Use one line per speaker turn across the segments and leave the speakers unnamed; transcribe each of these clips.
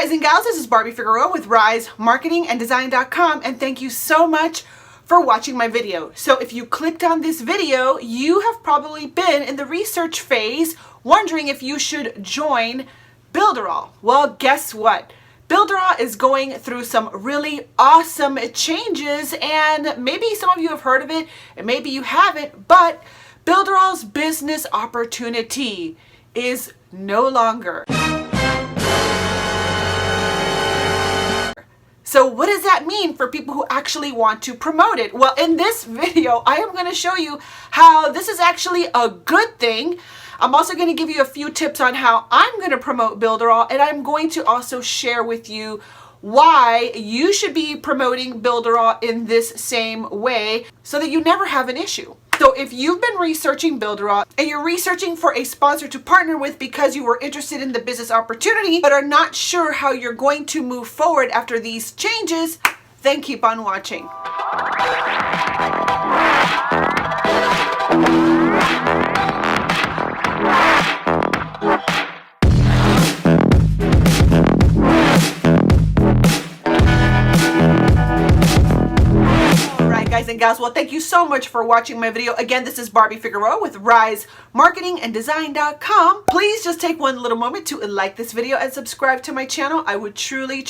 guys and gals, this is Barbie Figueroa with RiseMarketingandDesign.com, and thank you so much for watching my video. So if you clicked on this video, you have probably been in the research phase wondering if you should join Builderall. Well, guess what? Builderall is going through some really awesome changes, and maybe some of you have heard of it and maybe you haven't, but Builderall's business opportunity is no longer. So what does that mean for people who actually want to promote it? Well, in this video, I am going to show you how this is actually a good thing. I'm also going to give you a few tips on how I'm going to promote Builderall, and I'm going to also share with you why you should be promoting Builderall in this same way so that you never have an issue. So if you've been researching Builderall and you're researching for a sponsor to partner with because you were interested in the business opportunity but are not sure how you're going to move forward after these changes, then keep on watching. Guys and gals, well, thank you so much for watching my video. Again, this is Barbie Figueroa with RiseMarketingandDesign.com. Please just take one little moment to like this video and subscribe to my channel. I would truly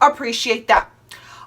appreciate that.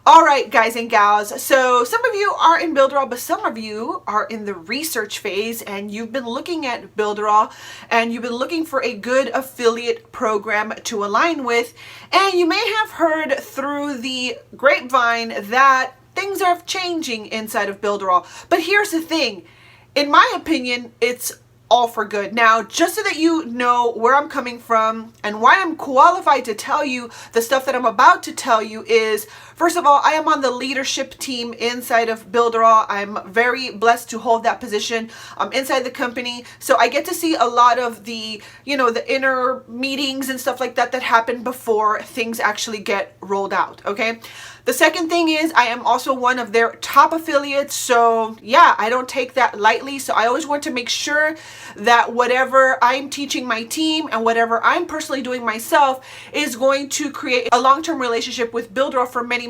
All right, guys and gals, so some of you are in Builderall, but some of you are in the research phase, and you've been looking at Builderall and you've been looking for a good affiliate program to align with, and you may have heard through the grapevine that things are changing inside of Builderall. But here's the thing, in my opinion, it's all for good. Now, just so that you know where I'm coming from and why I'm qualified to tell you the stuff that I'm about to tell you is, first of all, I am on the leadership team inside of Builderall. I'm very blessed to hold that position inside the company. So I get to see a lot of the, the inner meetings and stuff like that that happen before things actually get rolled out, okay? The second thing is I am also one of their top affiliates. So yeah, I don't take that lightly. So I always want to make sure that whatever I'm teaching my team and whatever I'm personally doing myself is going to create a long-term relationship with Builderall for many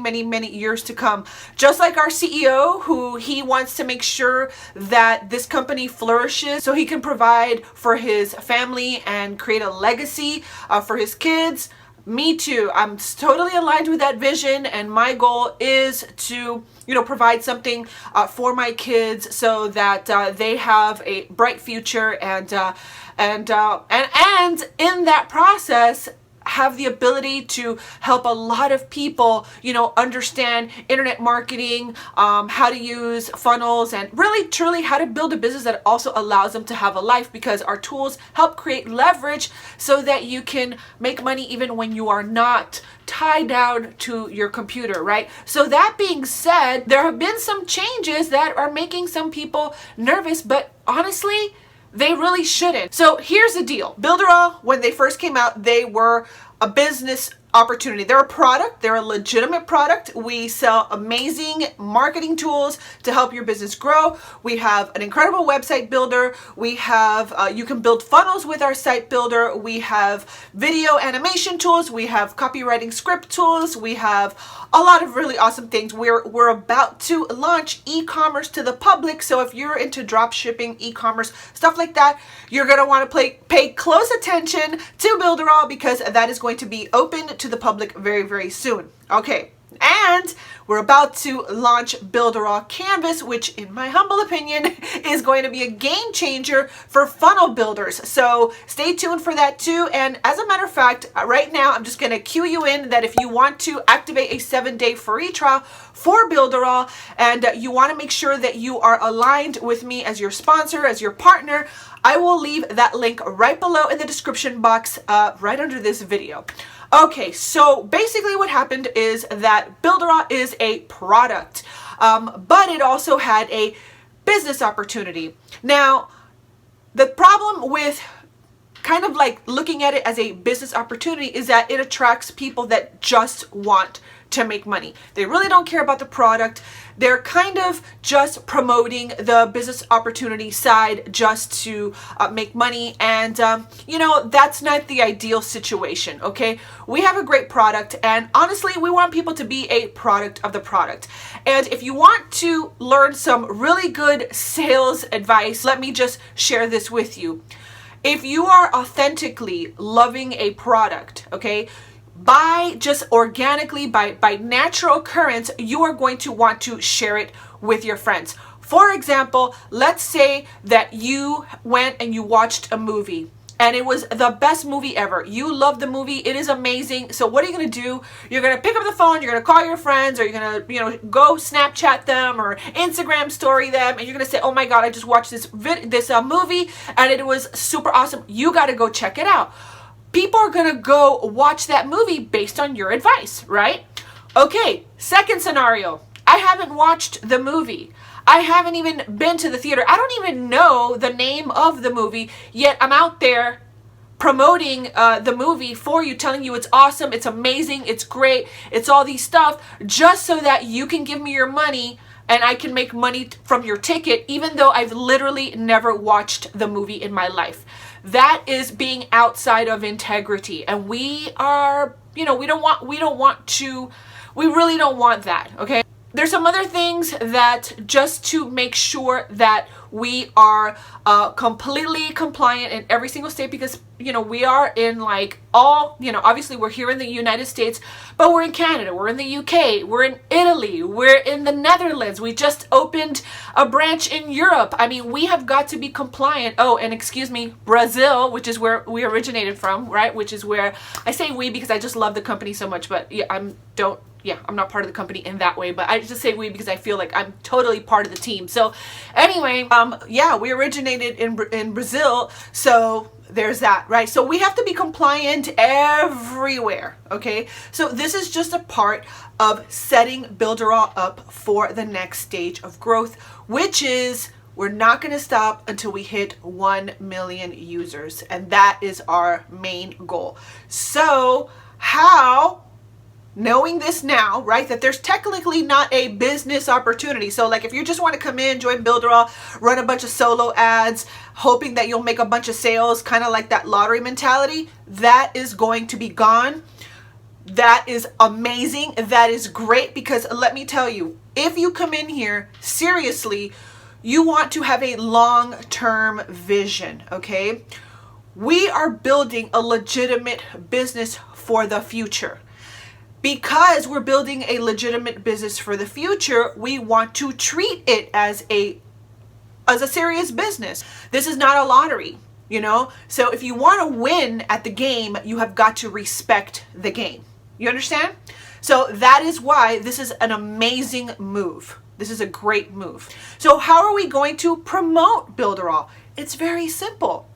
years to come. Just like our CEO, who he wants to make sure that this company flourishes so he can provide for his family and create a legacy for his kids. Me too. I'm totally aligned with that vision, and my goal is to, provide something for my kids so that they have a bright future, and in that process have the ability to help a lot of people, understand internet marketing, how to use funnels, and really truly how to build a business that also allows them to have a life, because our tools help create leverage so that you can make money even when you are not tied down to your computer, right? So that being said, there have been some changes that are making some people nervous, but honestly, they really shouldn't. So here's the deal. Builderall, when they first came out, they were a business opportunity. They're a product. They're a legitimate product. We sell amazing marketing tools to help your business grow. We have an incredible website builder. We have, you can build funnels with our site builder. We have video animation tools. We have copywriting script tools. We have a lot of really awesome things. We're about to launch e-commerce to the public. So if you're into drop shipping, e-commerce, stuff like that, you're going to want to pay close attention to Builderall, because that is going to be open to the public very soon. Okay, and we're about to launch Builderall Canvas, which in my humble opinion is going to be a game changer for funnel builders. So stay tuned for that too. And as a matter of fact, right now I'm just going to cue you in that if you want to activate a 7-day free trial for Builderall, and you want to make sure that you are aligned with me as your sponsor, as your partner, I will leave that link right below in the description box, right under this video. Okay, so basically what happened is that Builderall is a product, but it also had a business opportunity. Now, the problem with kind of like looking at it as a business opportunity is that it attracts people that just want to make money. They really don't care about the product. They're kind of just promoting the business opportunity side just to make money. And, you know, that's not the ideal situation, okay? We have a great product, and honestly, we want people to be a product of the product. And if you want to learn some really good sales advice, let me just share this with you. If you are authentically loving a product, okay, by just organically, by natural occurrence, you are going to want to share it with your friends. For example, let's say that you went and you watched a movie and it was the best movie ever. You love the movie. It is amazing. So what are you going to do? You're going to pick up the phone, you're going to call your friends, or you're going to, you know, go Snapchat them or Instagram story them, and you're going to say, oh my God, I just watched this movie and it was super awesome. You got to go check it out. People are going to go watch that movie based on your advice, right? Okay, second scenario. I haven't watched the movie. I haven't even been to the theater. I don't even know the name of the movie, yet I'm out there promoting the movie for you, telling you it's awesome, it's amazing, it's great, it's all these stuff, just so that you can give me your money and I can make money from your ticket, even though I've literally never watched the movie in my life. That is being outside of integrity, and we are, you know, we really don't want that, okay? There's some other things that, just to make sure that we are completely compliant in every single state, because, you know, we are in like all, you know, obviously we're here in the United States, but we're in Canada, we're in the UK, we're in Italy, we're in the Netherlands, we just opened a branch in Europe. I mean, we have got to be compliant. Oh, and excuse me, Brazil, which is where we originated from, right? Which is where, I say we because I just love the company so much, but yeah, I'm not part of the company in that way, but I just say we because I feel like I'm totally part of the team. So anyway, yeah, we originated in Brazil, so there's that, right? So we have to be compliant everywhere, okay? So this is just a part of setting Builderall up for the next stage of growth, which is we're not going to stop until we hit 1 million users, and that is our main goal. So how, knowing this now, right, that there's technically not a business opportunity. So like if you just want to come in, join Builderall, run a bunch of solo ads, hoping that you'll make a bunch of sales, kind of like that lottery mentality, that is going to be gone. That is amazing. That is great, because let me tell you, if you come in here seriously, you want to have a long-term vision, okay? We are building a legitimate business for the future. Because we're building a legitimate business for the future, we want to treat it as a serious business. This is not a lottery, you know? So if you want to win at the game, you have got to respect the game. You understand? So that is why this is an amazing move. This is a great move. So how are we going to promote Builderall? It's very simple.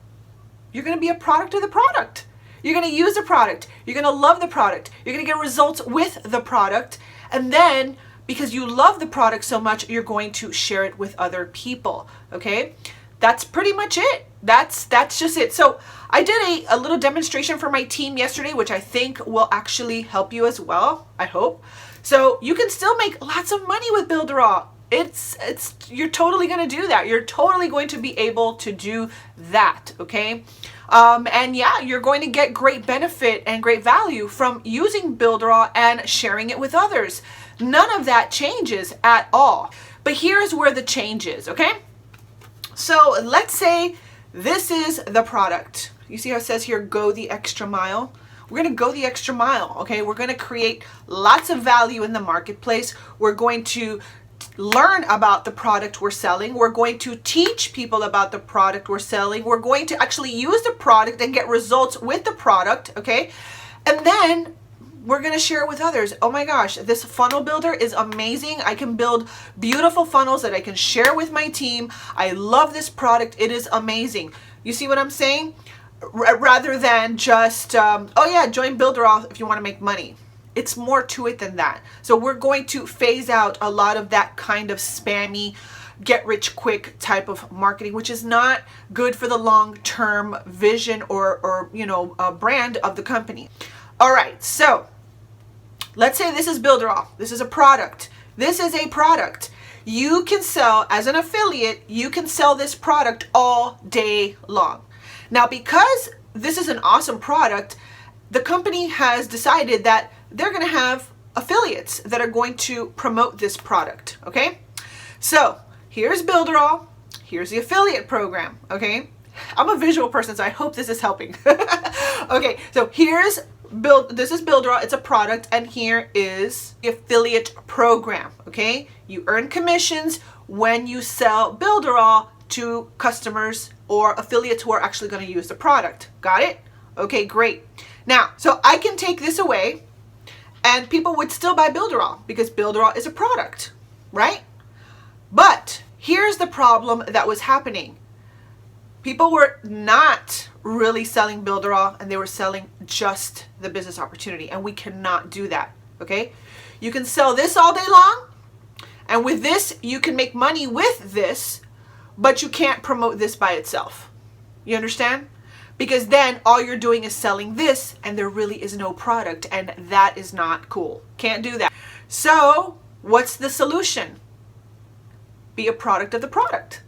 You're going to be a product of the product. You're going to use the product. You're going to love the product. You're going to get results with the product. And then, because you love the product so much, you're going to share it with other people. Okay? That's pretty much it. That's just it. So I did a little demonstration for my team yesterday, which I think will actually help you as well, I hope. So you can still make lots of money with Builderall. You're totally going to do that. You're totally going to be able to do that. Okay? And yeah, you're going to get great benefit and great value from using Builderall and sharing it with others. None of that changes at all. But here's where the change is, okay? So let's say this is the product. You see how it says here, go the extra mile? We're going to go the extra mile, okay? We're going to create lots of value in the marketplace. We're going to learn about the product we're selling. We're going to teach people about the product we're selling. We're going to actually use the product and get results with the product, okay? And then we're going to share it with others. Oh my gosh, this funnel builder is amazing. I can build beautiful funnels that I can share with my team. I love this product. It is amazing. You see what I'm saying? Rather than just, oh yeah, join Builderall if you want to make money. It's more to it than that. So we're going to phase out a lot of that kind of spammy, get rich quick type of marketing, which is not good for the long-term vision or brand of the company. All right, so let's say this is Builderall. This is a product. This is a product. You can sell, as an affiliate, you can sell this product all day long. Now, because this is an awesome product, the company has decided that they're going to have affiliates that are going to promote this product, okay? So here's Builderall, here's the affiliate program, okay? I'm a visual person, so I hope this is helping. Okay, so this is Builderall, it's a product, and here is the affiliate program, okay? You earn commissions when you sell Builderall to customers or affiliates who are actually going to use the product. Got it? Okay, great. Now, so I can take this away and people would still buy Builderall because Builderall is a product, right? But here's the problem that was happening. People were not really selling Builderall, and they were selling just the business opportunity, and we cannot do that, okay? You can sell this all day long, and with this, you can make money with this, but you can't promote this by itself. You understand? Because then all you're doing is selling this, and there really is no product, and that is not cool. Can't do that. So what's the solution? Be a product of the product.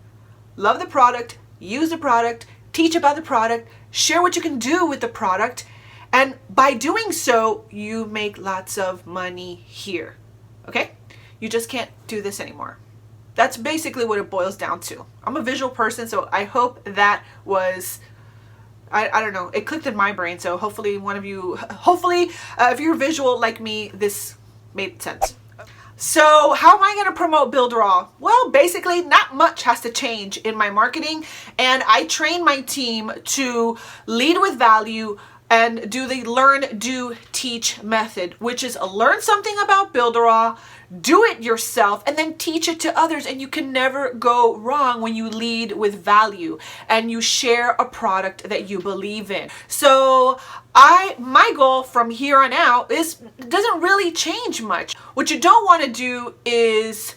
Love the product, use the product, teach about the product, share what you can do with the product, and by doing so, you make lots of money here, okay? You just can't do this anymore. That's basically what it boils down to. I'm a visual person, so I hope that was, I don't know, it clicked in my brain, so hopefully one of you, if you're visual like me, this made sense. So how am I going to promote Builderall? Well, basically not much has to change in my marketing, and I train my team to lead with value and do the learn, do, teach method, which is learn something about Builderall, do it yourself, and then teach it to others. And you can never go wrong when you lead with value and you share a product that you believe in. So my goal from here on out doesn't really change much. What you don't want to do is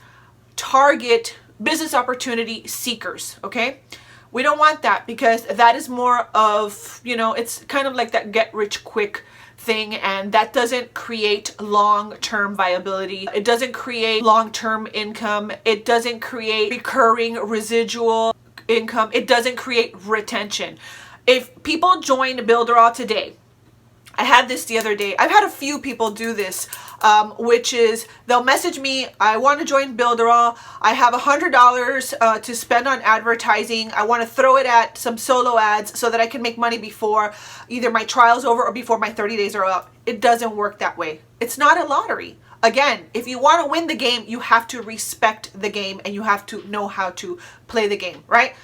target business opportunity seekers, okay? We don't want that, because that is more of, it's kind of like that get rich quick thing, and that doesn't create long-term viability. It doesn't create long-term income. It doesn't create recurring residual income. It doesn't create retention. If people join Builderall today, I had this the other day. I've had a few people do this, which is they'll message me, I want to join Builderall. I have $100 to spend on advertising. I want to throw it at some solo ads so that I can make money before either my trial's over or before my 30 days are up. It doesn't work that way. It's not a lottery. Again, if you want to win the game, you have to respect the game and you have to know how to play the game, right?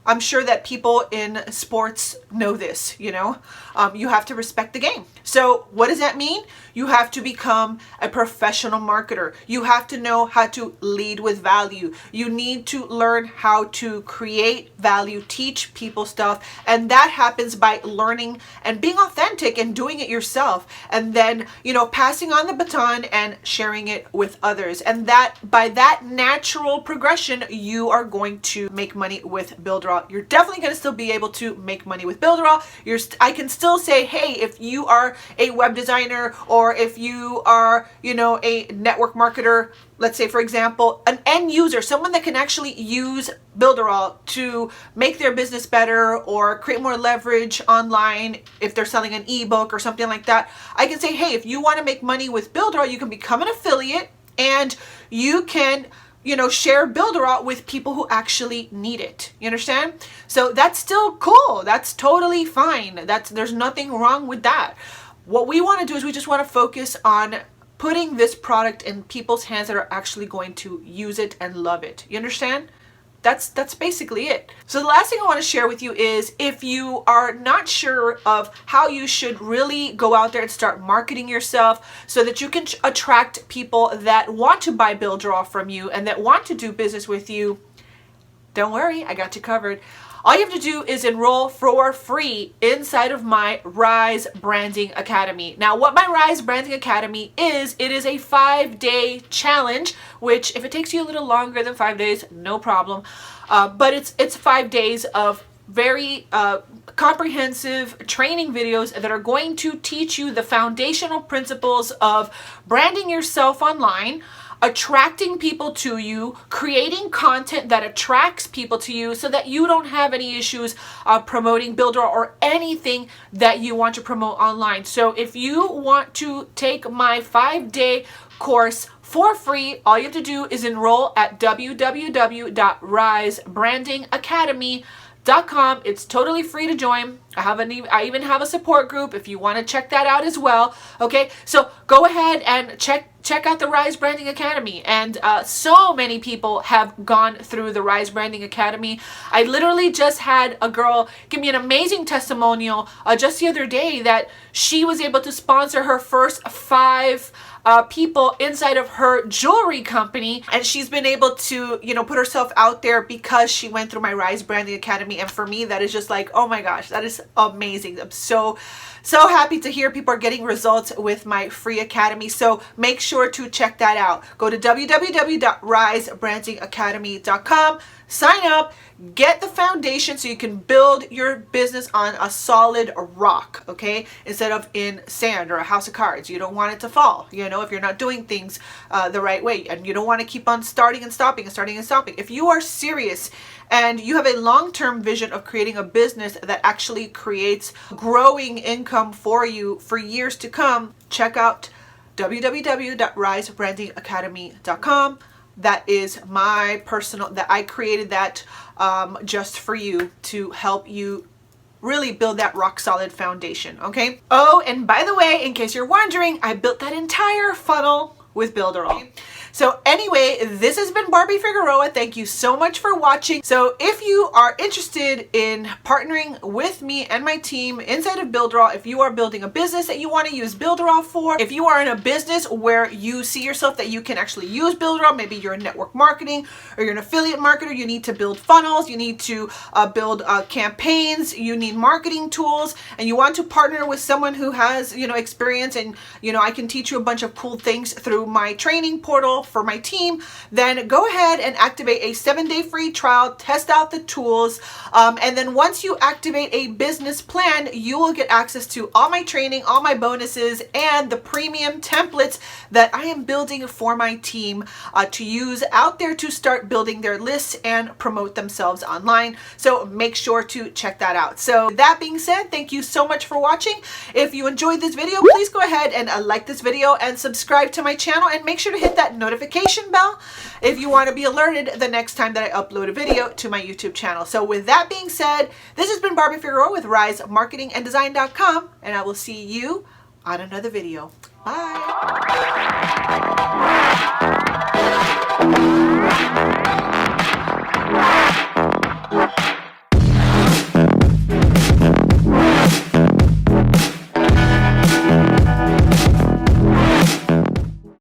I'm sure that people in sports know this, you have to respect the game. So what does that mean? You have to become a professional marketer. You have to know how to lead with value. You need to learn how to create value, teach people stuff. And that happens by learning and being authentic and doing it yourself. And then, passing on the baton and sharing it with others. And that by that natural progression, you are going to make money with Builderall. You're definitely going to still be able to make money with Builderall. I can still say, hey, if you are a web designer, or if you are, a network marketer, let's say, for example, an end user, someone that can actually use Builderall to make their business better or create more leverage online if they're selling an ebook or something like that. I can say, hey, if you want to make money with Builderall, you can become an affiliate and you can share Builderall with people who actually need it. You understand? So that's still cool. That's totally fine. There's nothing wrong with that. What we want to do is we just want to focus on putting this product in people's hands that are actually going to use it and love it. You understand? That's basically it. So the last thing I want to share with you is, if you are not sure of how you should really go out there and start marketing yourself so that you can attract people that want to buy Builderall from you and that want to do business with you, don't worry, I got you covered. all you have to do is enroll for free inside of my Rise Branding Academy. Now, what my Rise Branding Academy is, it is a 5-day challenge, which if it takes you a little longer than 5 days, no problem. But it's 5 days of very comprehensive training videos that are going to teach you the foundational principles of branding yourself online, attracting people to you, creating content that attracts people to you so that you don't have any issues promoting Builderall or anything that you want to promote online. So if you want to take my 5-day course for free, all you have to do is enroll at www.risebrandingacademy.com. It's totally free to join. I even have a support group if you want to check that out as well. Okay, so go ahead and check out the Rise Branding Academy. And so many people have gone through the Rise Branding Academy. I literally just had a girl give me an amazing testimonial just the other day that she was able to sponsor her first 5 people inside of her jewelry company, and she's been able to, you know, put herself out there because she went through my Rise Branding Academy. And for me, that is just like, oh my gosh, that is amazing. I'm so happy to hear people are getting results with my free academy. So make sure to check that out. Go to www.risebrandingacademy.com, sign up, get the foundation so you can build your business on a solid rock, okay? Instead of in sand or a house of cards. You don't want it to fall, you know, if you're not doing things the right way. And you don't want to keep on starting and stopping and starting and stopping. If you are serious and you have a long-term vision of creating a business that actually creates growing income for you for years to come, check out www.risebrandingacademy.com. That is my personal, that I created that just for you, to help you really build that rock solid foundation, okay? Oh, and by the way, in case you're wondering, I built that entire funnel with Builderall. So anyway, this has been Barbie Figueroa. Thank you so much for watching. So if you are interested in partnering with me and my team inside of Builderall, if you are building a business that you want to use Builderall for, if you are in a business where you see yourself that you can actually use Builderall, maybe you're in network marketing or you're an affiliate marketer, you need to build funnels, you need to build campaigns, you need marketing tools, and you want to partner with someone who has, you know, experience, and, you know, I can teach you a bunch of cool things through my training portal for my team, then go ahead and activate a 7-day free trial, test out the tools, and then once you activate a business plan, you will get access to all my training, all my bonuses, and the premium templates that I am building for my team to use out there to start building their lists and promote themselves online. So make sure to check that out. So that being said, thank you so much for watching. If you enjoyed this video, please go ahead and like this video and subscribe to my channel, and make sure to hit that notification bell if you want to be alerted the next time that I upload a video to my YouTube channel. So with that being said, this has been Barbie Figueroa with RiseMarketingAndDesign.com, and I will see you on another video. Bye.